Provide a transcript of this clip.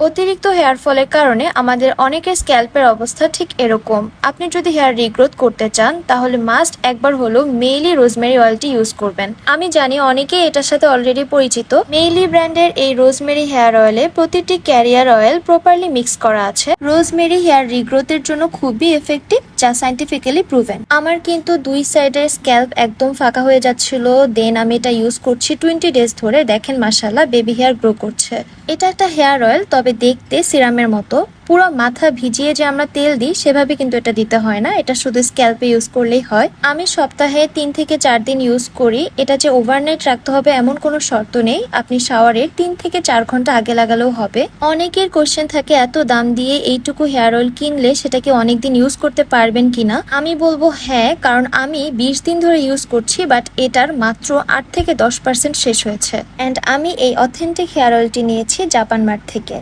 অতিরিক্ত হেয়ার ফলের কারণে আমাদের অনেকের স্ক্যাল্পের অবস্থা ঠিক এরকম। আপনি যদি হেয়ার রিগ্রোথ করতে চান তাহলে মাস্ট একবার হলো মেইলি রোজমেরি অয়েলটি ইউজ করবেন। আমি জানি অনেকেই এটার সাথে অলরেডি পরিচিত। মেইলি ব্র্যান্ডের এই রোজমেরি হেয়ার অয়েলে প্রতিটি ক্যারিয়ার অয়েল প্রপারলি মিক্স করা আছে। রোজমেরি হেয়ার রিগ্রোথের জন্য খুবই এফেক্টিভ, যা সাইন্টিফিক্যালি প্রুভেন। আমার কিন্তু দুই সাইডের স্ক্যাল্প একদম ফাঁকা হয়ে যাচ্ছিল, দেন আমি এটা ইউজ করছি 20 ডেজ ধরে। দেখেন মাশাআল্লাহ বেবি হেয়ার গ্রো করছে। এটা একটা হেয়ার অয়েল, তবে দেখতে সিরামের মতো। পুরো মাথা ভিজিয়ে যে আমরা তেল দিই সেভাবে কিন্তু এটা দিতে হয় না, এটা শুধু স্ক্যাল্পে ইউজ করলেই হয়। আমি সপ্তাহে 3 থেকে 4 দিন ইউজ করি। এটা যে ওভারনাইট রাখতে হবে এমন কোনো শর্ত নেই, আপনি শাওয়ারের 3 থেকে 4 ঘন্টা আগে লাগালেও হবে। অনেকের কোশ্চেন থাকে এত দাম দিয়ে এইটুকু হেয়ার অয়েল কিনলে সেটা কি অনেকদিন ইউজ করতে পারবেন কিনা। আমি বলবো হ্যাঁ, কারণ আমি 20 দিন ধরে ইউজ করছি, বাট এটার মাত্র 8 থেকে 10% শেষ হয়েছে। অ্যান্ড আমি এই অথেন্টিক হেয়ার অয়েলটি নিয়েছি জাপান মার্ট থেকে।